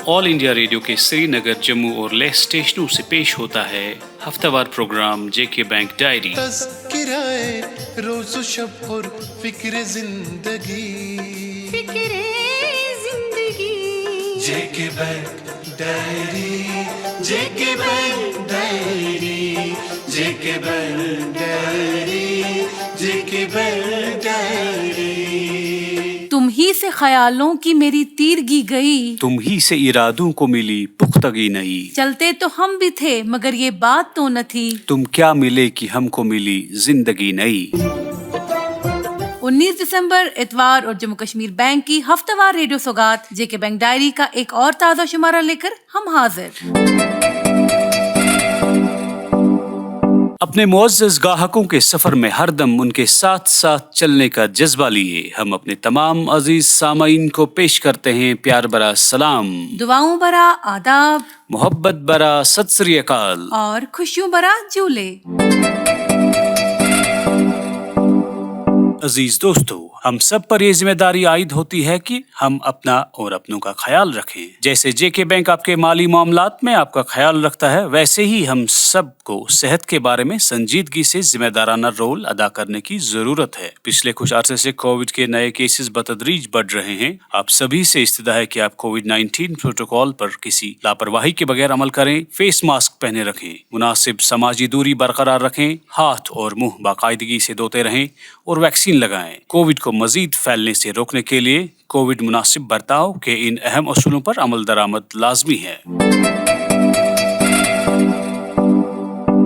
All India radio के श्रीनगर, जम्मू और लेह स्टेशनों से पेश होता है हफ्तावार प्रोग्राम जेके बैंक डायरी। तज़किराए रोज़ शब और फिक्र जिंदगी जेके बैंक डायरी, जेके बैंक डायरी, जेके बैंक डायरी, जेके बैंक डायरी। तुम ही से ख्यालों की मेरी तीरगी गई, तुम ही से इरादों को मिली पुख्तगी नई। चलते तो हम भी थे मगर ये बात तो न थी, तुम क्या मिले कि हमको मिली जिंदगी नई। 19 दिसंबर इतवार और जम्मू कश्मीर बैंक की हफ्तावार रेडियो सौगात जेके बैंक डायरी का एक और ताज़ा शुमारा लेकर हम हाजिर। अपने मुअज़्ज़ज़ गाहकों के सफर में हरदम उनके साथ साथ चलने का जज्बा लिए हम अपने तमाम अजीज सामाईन को पेश करते हैं प्यार भरा सलाम, दुआओं भरा आदाब, मोहब्बत भरा सत श्री अकाल और खुशियों भरा जूले। अजीज दोस्तों, हम सब पर ये जिम्मेदारी आयद होती है कि हम अपना और अपनों का ख्याल रखें। जैसे जेके बैंक आपके माली मामलात में आपका ख्याल रखता है, वैसे ही हम सबको सेहत के बारे में संजीदगी से जिम्मेदाराना रोल अदा करने की जरूरत है। पिछले कुछ अरसे से कोविड के नए केसेस बतदरीज बढ़ रहे हैं। आप सभी से इस्तदा है कि आप कोविड-19 प्रोटोकॉल पर किसी लापरवाही के बगैर अमल करें, फेस मास्क पहने रखें, मुनासिब समाजी दूरी बरकरार रखें, हाथ और मुंह बाकायदगी से धोते रहें और वैक्सीन लगाएं। कोविड को मजीद फैलने से रोकने के लिए कोविड मुनासिब बर्ताव के इन अहम असूलों पर अमल दरामद लाजमी है।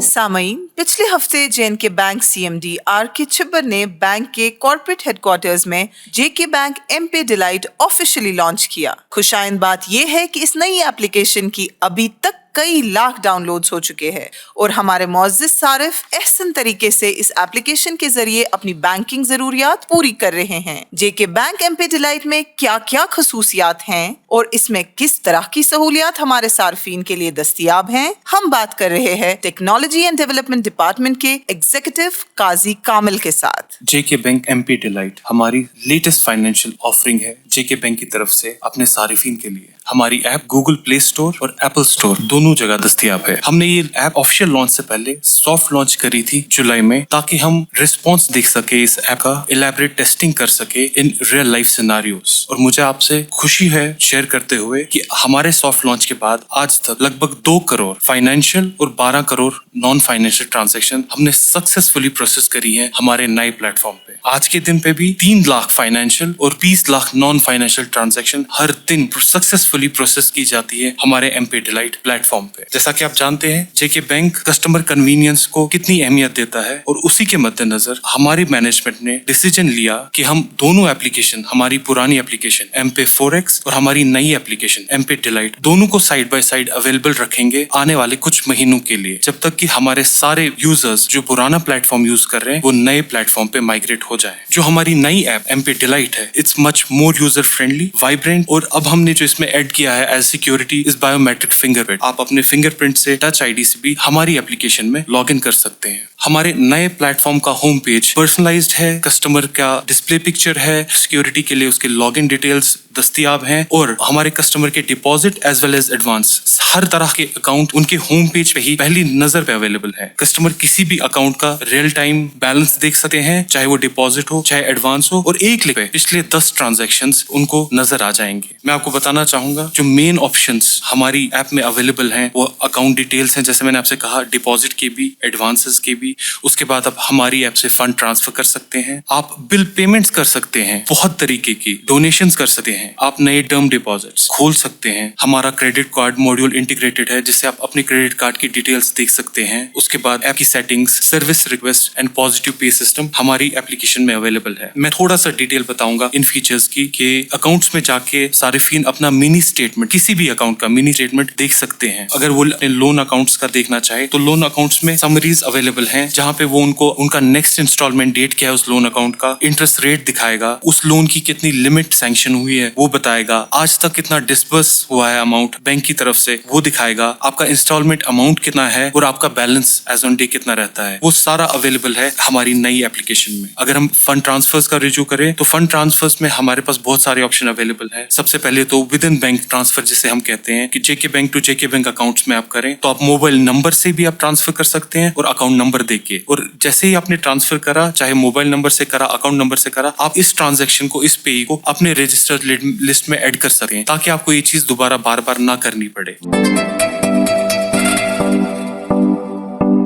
सामईन, पिछले हफ्ते JNK bank CMD R K. Chhibber ने बैंक के कॉर्पोरेट हेडक्वार्टर्स में JK bank mPay delight officially launch किया। खुशाइंद बात यह है कि इस नई एप्लीकेशन की अभी तक कई लाख डाउनलोड्स हो चुके हैं और हमारे मुअज़्ज़िज़ सारिफ एहसन तरीके से इस एप्लीकेशन के जरिए अपनी बैंकिंग जरूरियात पूरी कर रहे हैं। जेके बैंक एमपे डिलाइट में क्या क्या खसूसियात हैं और इसमें किस तरह की सहूलियात हमारे सार्फिन के लिए दस्तयाब हैं, हम बात कर रहे हैं टेक्नोलॉजी एंड डेवलपमेंट डिपार्टमेंट के एग्जीक्यूटिव काजी कामिल के साथ। जेके बैंक एमपी डिलाइट हमारी लेटेस्ट फाइनेंशियल ऑफरिंग है जेके बैंक की तरफ से अपने सारिफिन के लिए। हमारी ऐप गूगल प्ले स्टोर और एप्पल स्टोर दोनों जगह दस्तयाब है। हमने ये ऐप ऑफिशियल लॉन्च से पहले सॉफ्ट लॉन्च करी थी जुलाई में, ताकि हम रिस्पॉन्स देख सके, इस ऐप का इलैबोरेट टेस्टिंग कर सके इन रियल लाइफ सिनेरियोस। और मुझे आपसे खुशी है शेयर करते हुए कि हमारे सॉफ्ट लॉन्च के बाद आज तक लगभग 2 करोड़ फाइनेंशियल और 12 करोड़ नॉन फाइनेंशियल ट्रांजेक्शन हमने सक्सेसफुली प्रोसेस करी है हमारे नए प्लेटफॉर्म पे। आज के दिन पे भी 3 लाख फाइनेंशियल और 20 लाख नॉन फाइनेंशियल ट्रांजेक्शन हर दिन सक्सेसफुली प्रोसेस की जाती है हमारे एमपी डिलाइट प्लेटफॉर्म पे। जैसा कि आप जानते हैं जेके बैंक कस्टमर कन्वीनियंस को कितनी अहमियत देता है, और उसी के मद्देनजर हमारी मैनेजमेंट ने डिसीजन लिया कि हम दोनों एप्लीकेशन, हमारी पुरानी एप्लीकेशन एमपे 4X और हमारी नई एप्लीकेशन एमपे डिलाइट, दोनों को साइड बाय साइड अवेलेबल रखेंगे आने वाले कुछ महीनों के लिए, जब तक कि हमारे सारे यूजर्स जो पुराना प्लेटफॉर्म यूज कर रहे हैं वो नए प्लेटफॉर्म पे माइग्रेट हो जाए। जो हमारी नई ऐप एमपे डिलाइट है, it's much more user friendly, vibrant, और अब हमने जो इसमें ऐड किया है एज सिक्योरिटी इस बायोमेट्रिक फिंगरप्रिंट। आप अपने फिंगरप्रिंट से, टच आईडी से भी हमारी एप्लीकेशन में लॉग इन कर सकते हैं। हमारे नए प्लेटफॉर्म का होम पेज पर्सनलाइज्ड है, कस्टमर का डिस्प्ले पिक्चर है, सिक्योरिटी के लिए उसके लॉग इन डिटेल्स दस्तयाब हैं, और हमारे कस्टमर के deposit as well as advance हर तरह के अकाउंट उनके होम पेज पे ही पहली नजर पे अवेलेबल है। कस्टमर किसी भी अकाउंट का रियल टाइम बैलेंस देख सकते हैं, चाहे वो डिपॉजिट हो चाहे एडवांस हो, और एक क्लिक पे पिछले 10 ट्रांजैक्शंस उनको नजर आ जाएंगे। मैं आपको बताना चाहूंगा जो मेन ऑप्शंस हमारी ऐप में अवेलेबल हैं वो अकाउंट डिटेल्स हैं, जैसे मैंने आपसे कहा, डिपॉजिट के भी, एडवांसेस के भी। उसके बाद आप हमारी ऐप से फंड ट्रांसफर कर सकते हैं, आप बिल पेमेंट्स कर सकते हैं, बहुत तरीके की डोनेशंस कर सकते हैं, आप नए टर्म डिपॉजिट्स खोल सकते हैं। हमारा क्रेडिट कार्ड मॉड्यूल इंटीग्रेटेड है, जिससे आप अपने क्रेडिट कार्ड की डिटेल्स देख सकते हैं। उसके बाद ऐप की settings, service request and positive pay system हमारी एप्लीकेशन में अवेलेबल है। मैं थोड़ा सा डिटेल बताऊंगा इन फीचर्स की कि अकाउंट्स में जाके सारिफिन अपना मिनी स्टेटमेंट, किसी भी अकाउंट का मिनी स्टेटमेंट देख सकते हैं। अगर वो अपने लोन अकाउंट्स का देखना चाहे तो लोन अकाउंट्स में समरीज अवेलेबल हैं, जहां पे वो उनको उनका नेक्स्ट इंस्टॉलमेंट डेट क्या है उस लोन अकाउंट का, इंटरेस्ट रेट दिखाएगा, उस लोन की कितनी लिमिट सैंक्शन हुई है वो बताएगा, आज तक कितना डिस्बर्स हुआ है अमाउंट बैंक की तरफ से वो दिखाएगा, आपका इंस्टॉलमेंट अमाउंट कितना है और आपका बैलेंस एज ऑन डे कितना रहता है, वो सारा अवेलेबल है हमारी नई एप्लीकेशन में। अगर हम फंड ट्रांसफर्स का रिव्यू करें तो फंड ट्रांसफर्स में हमारे पास बहुत सारे ऑप्शन अवेलेबल है। सबसे पहले तो विद इन बैंक ट्रांसफर जिसे हम कहते हैं कि JK bank to JK bank accounts में आप करें तो आप मोबाइल नंबर से भी आप ट्रांसफर कर सकते हैं और अकाउंट नंबर देके, और जैसे ही आपने ट्रांसफर करा, चाहे मोबाइल नंबर से करा, अकाउंट नंबर से करा, आप इस ट्रांजैक्शन को, इस पे को अपने रजिस्टर्ड लिस्ट में ऐड कर सकें ताकि आपको ये चीज दोबारा बार बार ना करनी पड़े।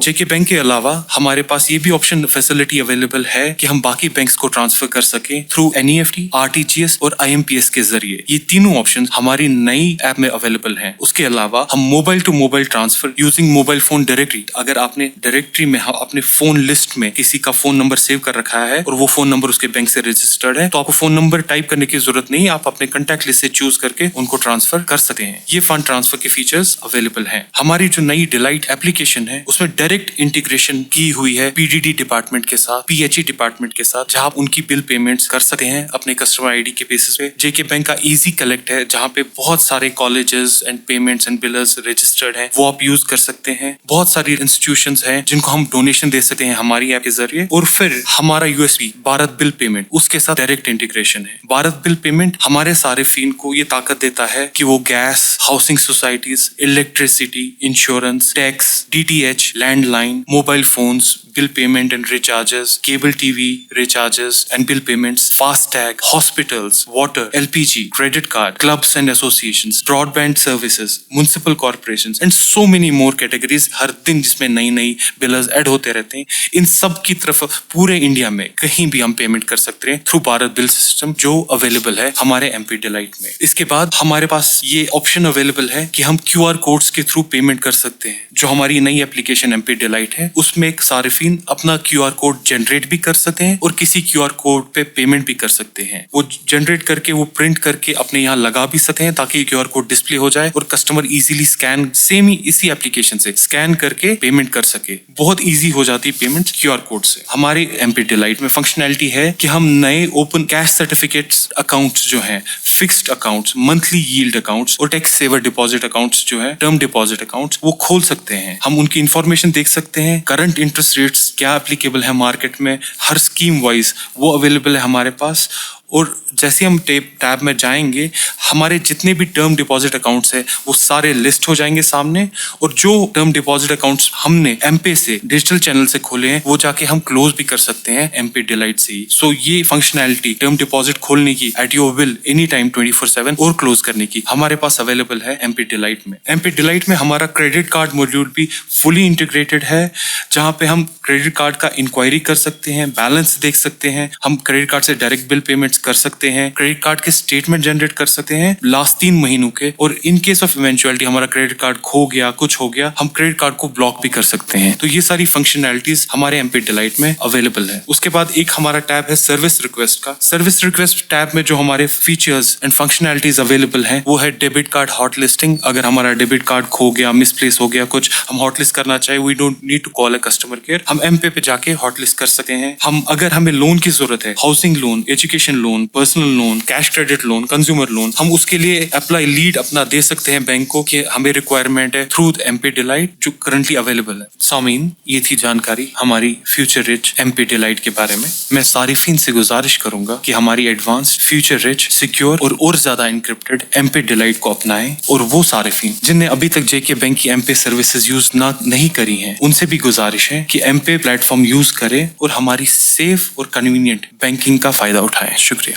जेके बैंक के अलावा हमारे पास ये भी ऑप्शन फैसिलिटी अवेलेबल है कि हम बाकी बैंक्स को ट्रांसफर कर सकें थ्रू एनईएफटी, आरटीजीएस और आईएमपीएस के जरिए। ये तीनों ऑप्शन हमारी नई ऐप में अवेलेबल हैं। उसके अलावा हम mobile to mobile transfer using mobile phone directory, अगर आपने डायरेक्टरी में अपने फोन लिस्ट में किसी का फोन नंबर सेव कर रखा है और वो फोन नंबर उसके बैंक से रजिस्टर्ड है तो आपको फोन नंबर टाइप करने की जरूरत नहीं, आप अपने कॉन्टैक्ट लिस्ट से चूज करके उनको ट्रांसफर कर सकते हैं। ये फंड ट्रांसफर के फीचर्स अवेलेबल हैं। हमारी जो नई डिलाइट एप्लीकेशन है उसमें डायरेक्ट इंटीग्रेशन की हुई है पीडीडी डिपार्टमेंट के साथ, पीएचई डिपार्टमेंट के साथ, जहां आप उनकी बिल पेमेंट्स कर सकते हैं अपने कस्टमर आईडी के बेसिस पे। जेके बैंक का इजी कलेक्ट है जहां पे बहुत सारे colleges and payments and billers registered हैं, वो आप यूज कर सकते हैं। बहुत सारी इंस्टीट्यूशंस हैं जिनको हम डोनेशन दे सकते हैं हमारी ऐप के जरिए। और फिर हमारा यूएसपी भारत बिल पेमेंट, उसके साथ डायरेक्ट इंटीग्रेशन है। भारत बिल पेमेंट हमारे सारे फीन को ये ताकत देता है कि वो gas, housing societies, electricity, insurance, tax, DTH, landline, mobile phones, bill payment and recharges, cable TV recharges and bill payments, FASTag, hospitals, water, LPG, credit card, clubs and associations, broadband services, municipal corporations and so many more categories हर दिन जिसमें नई नई billers add होते रहते हैं। इन सब की तरफ पूरे इंडिया में कहीं भी हम पेमेंट कर सकते हैं थ्रू भारत बिल सिस्टम जो अवेलेबल है हमारे एमपी डिलाइट में। इसके बाद हमारे पास ये ऑप्शन अवेलेबल है कि हम क्यूआर कोड्स के थ्रू पेमेंट कर सकते हैं। जो हमारी नई एप्लीकेशन एमपी डिलाइट है उसमें सारिफीन अपना क्यूआर कोड जनरेट भी कर सकते हैं और किसी क्यूआर कोड पे पेमेंट भी कर सकते हैं। वो जनरेट करके, वो प्रिंट करके अपने यहाँ लगा भी सकते हैं ताकि क्यूआर कोड डिस्प्ले हो जाए और कस्टमर इजीली स्कैन, सेम ही इसी एप्लीकेशन से स्कैन करके पेमेंट कर सके। बहुत इजी हो जाती है पेमेंट क्यूआर कोड से। हमारे एमपी डिलाइट में फंक्शनैलिटी है कि हम नए ओपन कैश सर्टिफिकेट्स अकाउंट्स जो हैं, fixed accounts, monthly yield accounts और टैक्स सेवर डिपॉजिट अकाउंट्स जो है, टर्म डिपॉजिट अकाउंट्स, वो खोल सकते हैं। हम उनकी इंफॉर्मेशन देख सकते हैं, करंट इंटरेस्ट रेट्स क्या एप्लीकेबल है मार्केट में, हर स्कीम वाइज वो अवेलेबल है हमारे पास। और जैसे हम टैब में जाएंगे हमारे जितने भी टर्म डिपॉजिट अकाउंट्स है वो सारे लिस्ट हो जाएंगे सामने, और जो टर्म डिपॉजिट अकाउंट्स हमने एमपे से डिजिटल चैनल से खोले हैं वो जाके हम क्लोज भी कर सकते हैं एमपे डिलाइट से ही। सो ये फंक्शनैलिटी टर्म डिपॉजिट खोलने की at your will any time 24/7 और क्लोज करने की हमारे पास अवेलेबल है एमपे डिलाइट में। एमपे डिलाइट में हमारा क्रेडिट कार्ड मॉड्यूल भी फुली इंटीग्रेटेड है जहाँ पे हम क्रेडिट कार्ड का इंक्वायरी कर सकते हैं, बैलेंस देख सकते हैं, हम क्रेडिट कार्ड से डायरेक्ट बिल पेमेंट्स कर सकते हैं, क्रेडिट कार्ड के स्टेटमेंट जनरेट कर सकते हैं लास्ट 3 महीनों के, और इन केस ऑफ इवेंचुअलिटी हमारा क्रेडिट कार्ड खो गया, कुछ हो गया, हम क्रेडिट कार्ड को ब्लॉक भी कर सकते हैं। तो ये सारी फंक्शनैलिटीज हमारे एमपी डिलाइट में अवेलेबल है। उसके बाद एक हमारा टैब है सर्विस रिक्वेस्ट का। सर्विस रिक्वेस्ट टैब में जो हमारे फीचर्स एंड फंक्शनैलिटीज अवेलेबल है वो है डेबिट कार्ड हॉट लिस्टिंग। अगर हमारा डेबिट कार्ड खो गया, मिसप्लेस हो गया, कुछ हम हॉट लिस्ट करना चाहे, we don't need to call a customer care, हम एमपे पे जाके हॉट लिस्ट कर सकते हैं। हम अगर हमें लोन की जरूरत है, housing loan, education loan, personal loan, cash credit loan, consumer loan, हम उसके लिए अप्लाई लीड अपना दे सकते हैं बैंक को कि हमें रिक्वायरमेंट है थ्रू एमपी डिलाइट जो करंटली अवेलेबल है। सामीन, ये थी जानकारी हमारी फ्यूचर रिच एमपी डिलाइट के बारे में। मैं सारिफीन से गुजारिश करूंगा कि हमारी एडवांस फ्यूचर रिच, सिक्योर और ज्यादा इंक्रिप्टेड एमपी डिलाइट को अपनाएं, और वो सारिफीन जिनने अभी तक जेके बैंक की एमपे सर्विसेज यूज नहीं करी हैं उनसे भी गुजारिश है कि एमपे प्लेटफॉर्म यूज करें और हमारी सेफ और कन्वीनियंट बैंकिंग का फायदा उठाएं। शुक्रिया।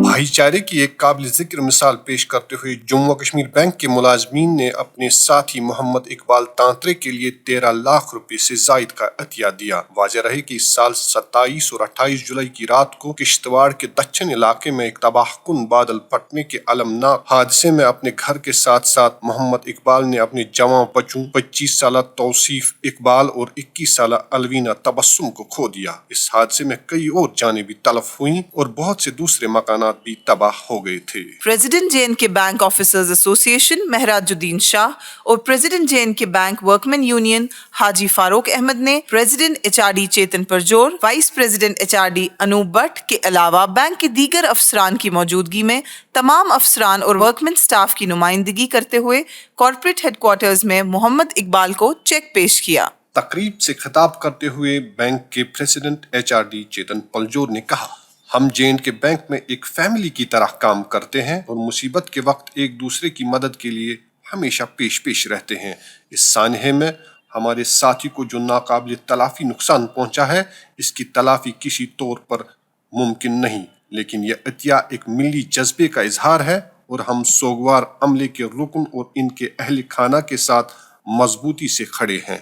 भाईचारे की एक काबिल जिक्र मिसाल पेश करते हुए जम्मू कश्मीर बैंक के मुलाजमीन ने अपने साथी मोहम्मद इकबाल तांत्रे के लिए 13 लाख रुपए से जायद का अतिया दिया। वाज़ेह रहे कि इस साल 27 और 28 जुलाई की रात को किश्तवाड़ के दक्षिण इलाके में एक तबाहकुन बादल फटने के अलमनाक हादसे में अपने घर के साथ साथ मोहम्मद इकबाल ने अपने जवां बच्चों 25 साल तौसीफ इकबाल और 21 साल अलवीना तबस्सुम को खो दिया। इस हादसे में कई और जानें भी तलफ हुई और बहुत से दूसरे मकानात भी तबाह हो गए थे। President JNK bank officers association Mehrajuddin Shah और president JNK bank workman union Haji Farooq Ahmed ने president HRD Chetan Parjor, vice president HRD Anoop Bhatt के अलावा बैंक के दीगर अफसरान की मौजूदगी में तमाम अफसरान और वर्कमैन स्टाफ की नुमाइंदगी करते हुए कॉर्पोरेट हेडक्वार्टर्स में मोहम्मद इकबाल को चेक पेश किया। तकरीब से खिताब करते हुए बैंक के प्रेसिडेंट एचआरडी चेतन पलजोर ने कहा, हम जे.एन.के बैंक में एक फैमिली की तरह काम करते हैं और मुसीबत के वक्त एक दूसरे की मदद के लिए हमेशा पेश रहते हैं। इस सानहे में हमारे साथी को जो नाकाबिल तलाफी नुकसान पहुंचा है, इसकी तलाफी किसी तौर पर मुमकिन नहीं, लेकिन यह अतिया एक मिली जज्बे का इजहार है और हम सोगवार अमले के रुकन और इनके अहल खाना के साथ मजबूती से खड़े हैं।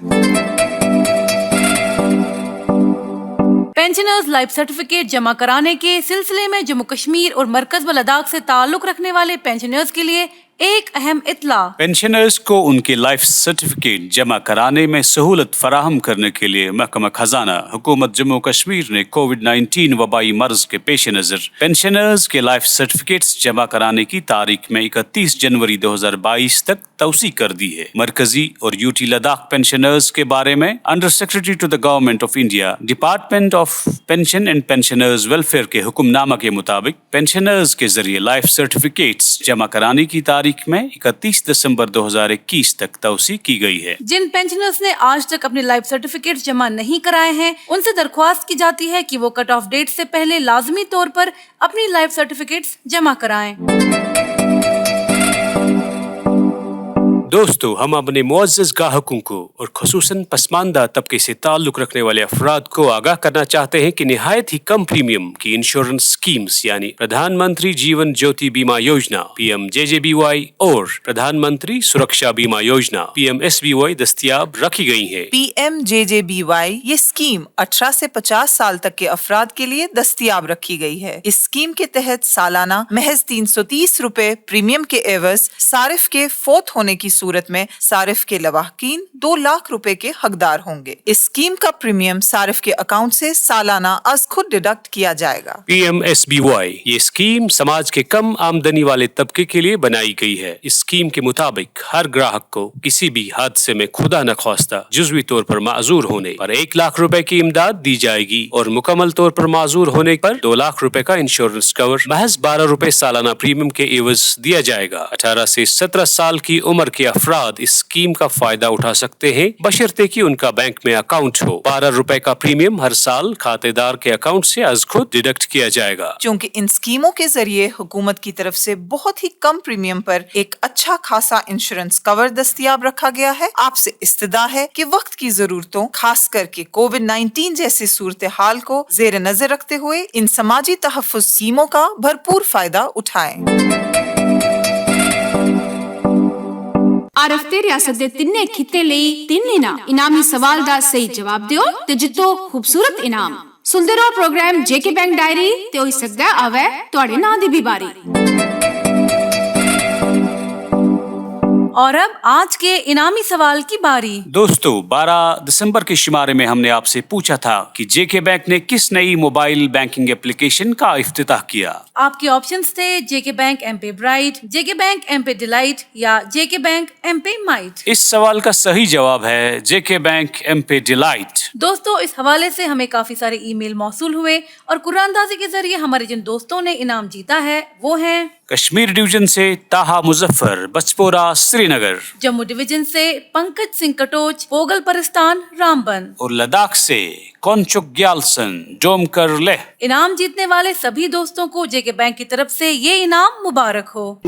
पेंशनर्स लाइफ सर्टिफिकेट जमा कराने के सिलसिले में जम्मू कश्मीर और मरकज व लद्दाख से ताल्लुक रखने वाले पेंशनर्स के लिए एक अहम इत्तला। पेंशनर्स को उनके लाइफ सर्टिफिकेट जमा कराने में सहूलत फराहम करने के लिए महकमा खजाना हुकूमत जम्मू कश्मीर ने कोविड-19 वबाई मर्ज के पेश नजर पेंशनर्स के लाइफ सर्टिफिकेट्स जमा कराने की तारीख में 31 जनवरी 2022 तक तौसी कर दी है। मरकजी और यूटी लद्दाख पेंशनर्स के बारे में under secretary to the government of India, department of pension and pensioners welfare के हुक्मनामा के मुताबिक पेंशनर्स के जरिए लाइफ सर्टिफिकेट्स जमा कराने की तारीख में 31 दिसंबर 2021 तक तौसी की गई है। जिन पेंशनर्स ने आज तक अपने लाइफ सर्टिफिकेट जमा नहीं कराए हैं, उनसे दरख्वास्त की जाती है कि वो कट ऑफ डेट से पहले लाजमी तौर पर अपनी लाइफ सर्टिफिकेट्स जमा कराएं। दोस्तों, हम अपने मुअज़्ज़ज़ ग्राहकों को और खुसूसन पसमानदा तबके से ताल्लुक रखने वाले अफराद को आगाह करना चाहते हैं कि निहायत ही कम प्रीमियम की इंश्योरेंस स्कीम्स यानी प्रधानमंत्री जीवन ज्योति बीमा योजना PMJJBY और प्रधानमंत्री सुरक्षा बीमा योजना PMSBY दस्तयाब रखी गई है। PMJJBY ये स्कीम 18 से 50 साल तक के अफराद के लिए दस्तयाब रखी गई है। इस स्कीम के तहत सालाना महज 330 रुपए प्रीमियम के एवज सारिफ के फोत होने की सूरत में सारिफ के लवाहकीन 2 लाख रुपए के हकदार होंगे। इस स्कीम का प्रीमियम सारिफ के अकाउंट से सालाना अज खुद डिडक्ट किया जाएगा। PMSBY ये स्कीम समाज के कम आमदनी वाले तबके के लिए बनाई गई है। इस स्कीम के मुताबिक हर ग्राहक को किसी भी हादसे में खुदा न ख्वास्ता जुज़वी तौर पर माजूर होने पर 1 लाख रुपए की इमदाद दी जाएगी और मुकम्मल तौर पर माजूर होने पर 2 लाख रुपए का इंश्योरेंस कवर महज 12 रुपए सालाना प्रीमियम के एवज दिया जाएगा। 18 से 17 साल की उम्र के अफराद इस स्कीम का फायदा उठा सकते हैं बशर्ते कि उनका बैंक में अकाउंट हो। 12 रुपए का प्रीमियम हर साल खातेदार के अकाउंट से अज खुद डिडक्ट किया जाएगा। क्योंकि इन स्कीमों के जरिए हुकूमत की तरफ से बहुत ही कम प्रीमियम पर एक अच्छा खासा इंश्योरेंस कवर दस्तयाब रखा गया है, आपसे इस्तदा है कि वक्त की जरूरतों खास करके कोविड-19 जैसी सूरत हाल को जेर नजर रखते हुए इन समाजी तहफ़्फ़ुज़ स्कीमों का भरपूर फायदा उठाएं। आरफ्ते रियासत दे तिन्ने खिते लई 3 इनामी सवाल दा सही जवाब दियो ते जितो खूबसूरत इनाम। सुनदे रहो प्रोग्राम जेके बैंक डायरी ते होई सकदा आवे तुहाडे नां दी भी बारी। और अब आज के इनामी सवाल की बारी। दोस्तों, 12 दिसंबर के शुमारे में हमने आपसे पूछा था कि जेके बैंक ने किस नई मोबाइल बैंकिंग एप्लीकेशन का इफ्तिताह किया। आपके ऑप्शंस थे जेके बैंक एमपे ब्राइट, जेके बैंक एमपे डिलाइट या जेके बैंक एमपे माइट। इस सवाल का सही जवाब है जेके बैंक एमपे डिलाइट। दोस्तों, इस हवाले से हमें काफी सारे ईमेल मौसूल हुए और कुरानदाजी के जरिए हमारे जिन दोस्तों ने इनाम जीता है वो हैं कश्मीर डिवीजन से ताहा मुजफ्फर, बचपोरा, श्रीनगर। जम्मू डिवीजन से पंकज सिंह कटोच, पोगल परिस्तान, रामबन। और लद्दाख से कौनचुक ग्यालसन, डोमकर लेह। इनाम जीतने वाले सभी दोस्तों को जेके बैंक की तरफ से ये इनाम मुबारक हो।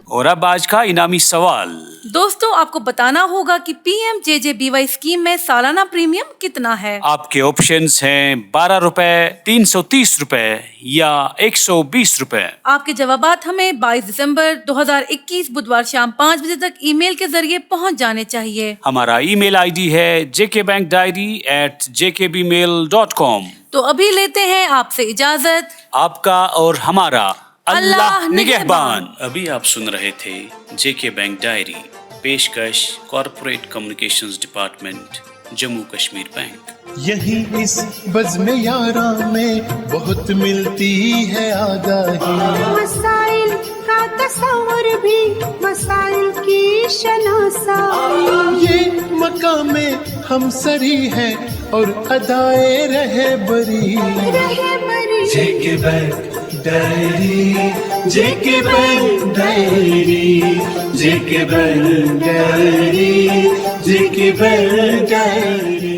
और अब आज का इनामी सवाल। दोस्तों, आपको बताना होगा कि PMJJBY स्कीम में सालाना प्रीमियम कितना है। आपके ऑप्शंस हैं 12 रुपए, 330 रुपए या 120 रुपए। आपके जवाबात हमें 22 दिसंबर 2021 बुधवार शाम 5 बजे तक ईमेल के जरिए पहुंच जाने चाहिए। हमारा ईमेल आईडी है jkbankdiary@jkbmail.com। तो अभी लेते हैं आपसे इजाजत। आपका और हमारा अल्लाह निगहबान। अभी आप सुन रहे थे जेके बैंक डायरी, पेशकश corporate communications department, Jammu Kashmir bank. यही इस बज़्म यारा में बहुत मिलती है आगाही। मसाइल का तस्वुर भी मसाइल की शनासाई। ये मकामे हम सरी है और अदाए रहे बरी। जेके बैंक डायरी, जेके बैंक डायरी, जेके बैंक डायरी, जेके बैंक डायरी।